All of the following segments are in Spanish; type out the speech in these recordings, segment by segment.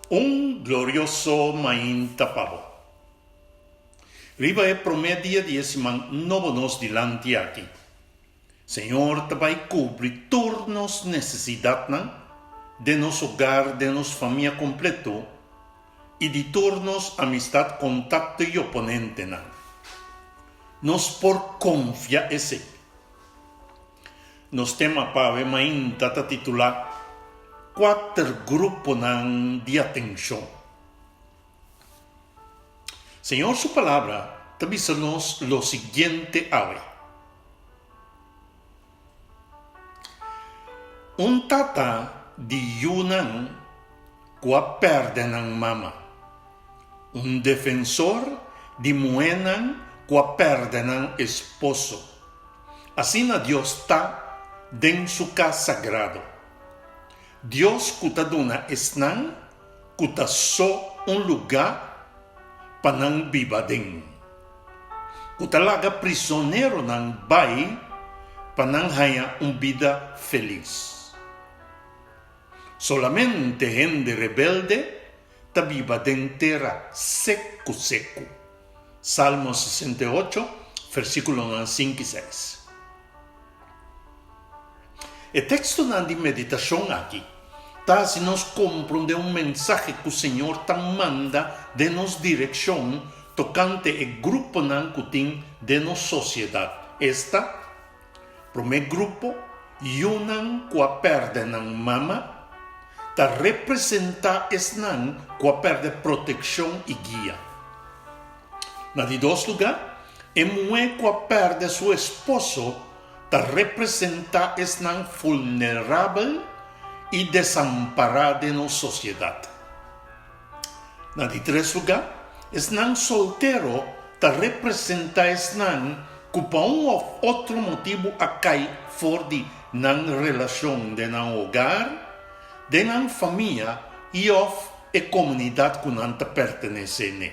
Un glorioso main tapado. Riba é promedia de man novo nos dilante aqui. Senhor, vai cobrir turnos necessidade de nos hogar, de nos família completo e de turnos amistad, contato e oponente nos por confia esse. Nos tema para main tata titular 4 grupos de atenção. Senhor, sua palavra avisa-nos lo seguinte ave. Tata de Yunan qua perdenan mama. Defensor de muenan qua perdenan esposo. Assim na Deus está den su casa sagrado. Dios kutaduna esnan kutaso lugar panang bibading. Kutalaga prisionero ng bay panang haya vida feliz. Solamente gente rebelde tabibadeng terra seco. Salmo 68, versículo 5 y 6. El texto de meditación aquí si nos comprende un mensaje que el Señor tan manda de nos dirección tocante el grupo de nos sociedad. Esta, primer grupo, yunan qua perdenan mama, ta representa esnan qua perde protección y guía. Na de dos lugar, emue qua perde su esposo, ta representa esnan vulnerable y desamparada en la sociedad. Na de tres lugar, esnan soltero ta representa esnan que por un otro motivo acai for de nan relación de nan hogar, de nan familia y of e comunidad que nan ta pertenece.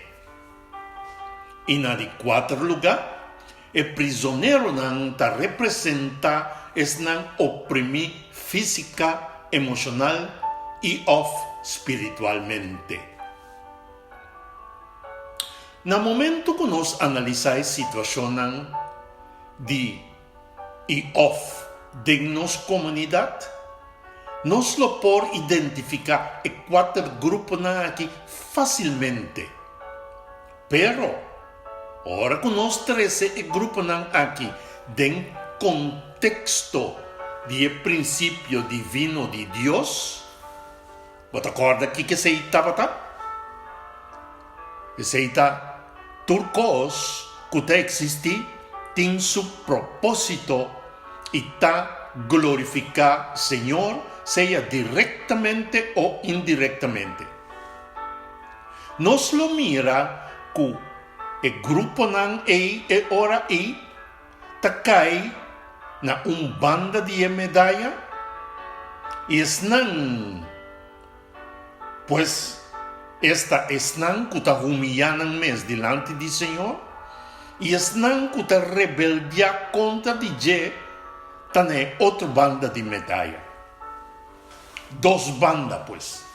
Y na de cuatro lugar, el prisionero nan ta representa esnan oprimí física, emocional y espiritualmente. En el momento que nos analizamos situación de de nuestra comunidad, nos lo por identificar en 4 grupos aquí fácilmente. Pero, ahora que nos 13 grupos aquí, den contexto de principio divino de Dios, ¿te acuerdas aquí que se estaba? Se está turcos que existe, tiene su propósito y está glorificar Señor, sea directamente o indirectamente. Nos lo mira que el grupo e ora takai na banda de medalla y esnan pues esta esnan que ta humillanan mes delante del Señor y esnan que ta rebeldia contra DJ tane otra banda de medalla. 2 bandas pues.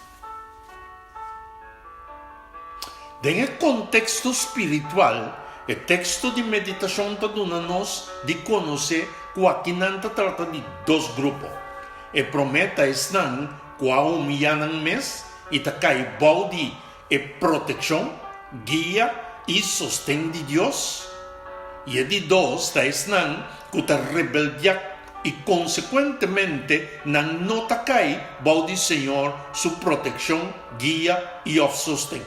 En el contexto espiritual, el texto de meditación nos de conocer que aquí se trata de 2 grupos. El prometa están que humillan mes y takai baudi e protección, guía y sostén de Dios. Y el de 2 están que ta rebeldia y consecuentemente no takai baudi Señor su protección, guía y sostén.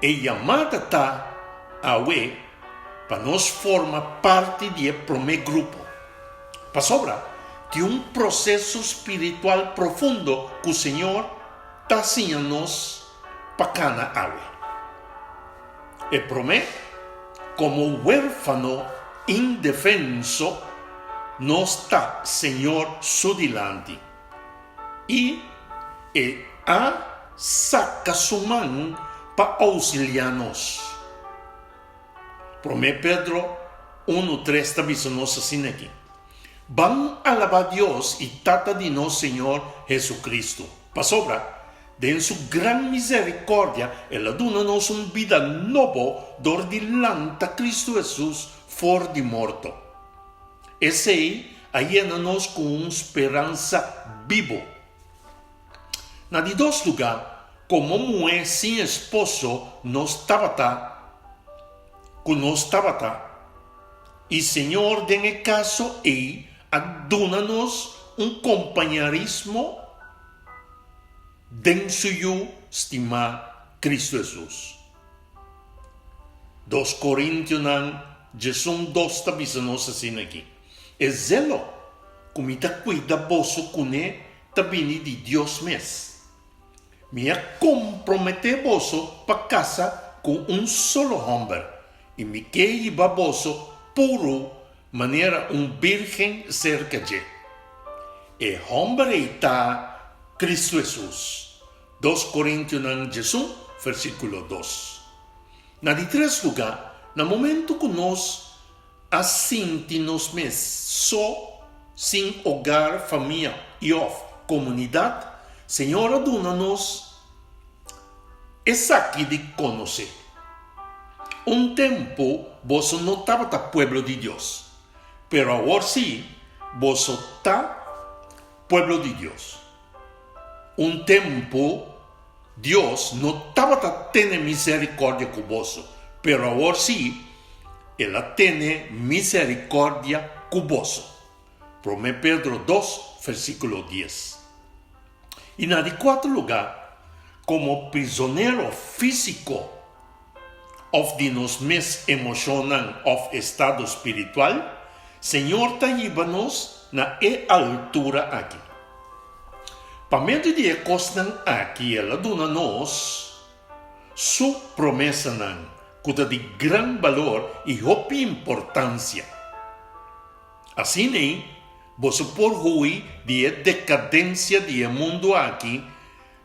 E llamada está a para nos forma parte del primer grupo. Para sobra de un proceso espiritual profundo que el Señor está haciéndonos para cada ave. El primer, como huérfano indefenso, no está Señor su delante. Y saca su mano para auxiliarnos. 1 Pedro 1:3 avisanos así aquí. Van a alabar a Dios y trata de nos Señor Jesucristo. Para sobra, de su gran misericordia, ela dona-nos vida nova dor dilanta Cristo Jesus for de morto. Esse aí aiena-nos com uma esperança vivo. Na de dois lugares, como mulher sem esposo, nos tabata, e Senhor, nesse caso, aí, aduna-nos companheirismo den suyo estima Cristo Jesus. 2 Coríntios, Jesus 2 tabisa-nos assim aqui. É zelo, como ita cuida vosso cune, tabini de Deus mes. Me comprometer vosso para casa com solo homem, e me queira vosso puro, maneira virgem cerca de. E homem está Cristo Jesus. 2 Coríntios, Jesus, versículo 2. Na de três lugar, no momento que nós assentimos mes, só, sem hogar, família e comunidade, Senhor, dona-nos essa aqui de conhecer. Tempo, vos não estava no pueblo de Deus, pero agora sim, vos está pueblo de Deus. Tempo, Deus não estava tendo misericórdia com vós, pero agora sim, ela tem misericórdia com vós. 1 Pedro 2, versículo 10. E na de quarto lugar, como prisioneiro físico, of de nos mes emocional of estado espiritual, Senhor ta lleva-nos na altura aqui. Para meio de costan aqui, ela dona-nos sua promessa cuida de grande valor e hopi importância. Assim, você pode ruir de decadência do mundo aqui,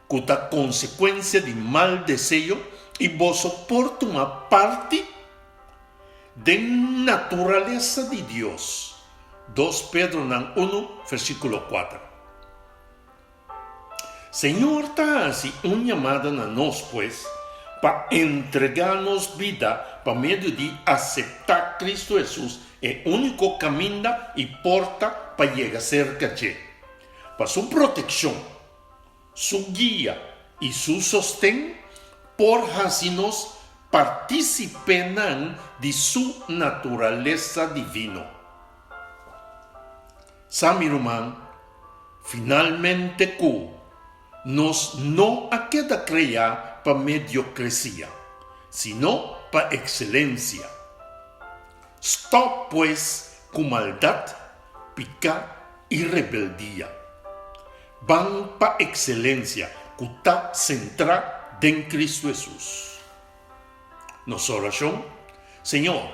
cuja consequência de mal desejo, e você pode tomar parte da natureza de Deus. 2 Pedro 1, versículo 4. Senhor está assim chamada a nós, pois, para entregar-nos vida para meio de aceitar Cristo Jesus, é o único caminho e porta para chegar cerca de. Para sua proteção, sua guia e seu sostém, por assim-nos participem de sua natureza divina. Sabe, irmão, finalmente nos não queda criar para mediocracia, sino para excelência. Stop, pois, com maldade, pecado e rebeldia. Vão para excelência, que está centrada em Cristo Jesus. Nossa oração, Senhor,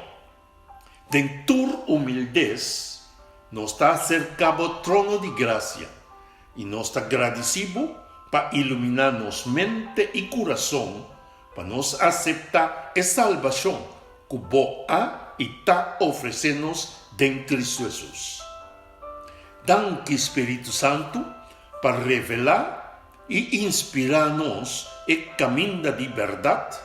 em tua humildez, nos está acercado ao trono de graça e nos está agradecido para iluminar nos mente e coração, para nos aceitar a salvação que vos e está oferecendo-nos em Cristo Jesus. Danke, Espírito Santo, para revelar e inspirar-nos e caminho de verdade,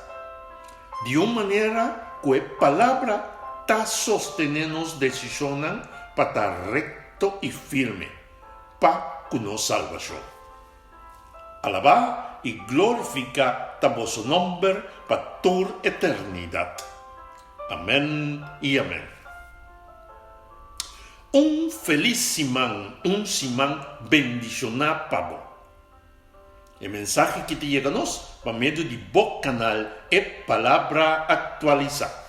de uma maneira que a palavra está sostenendo-nos decisões para estar recto e firme, para que nos salvação. Alabar e glorificar o vosso nome para toda a eternidade. Amém e amém. Feliz semana, semana bendicionada para vos. O mensagem que te chega a nós, por meio de bom canal, é Palavra Atualizada.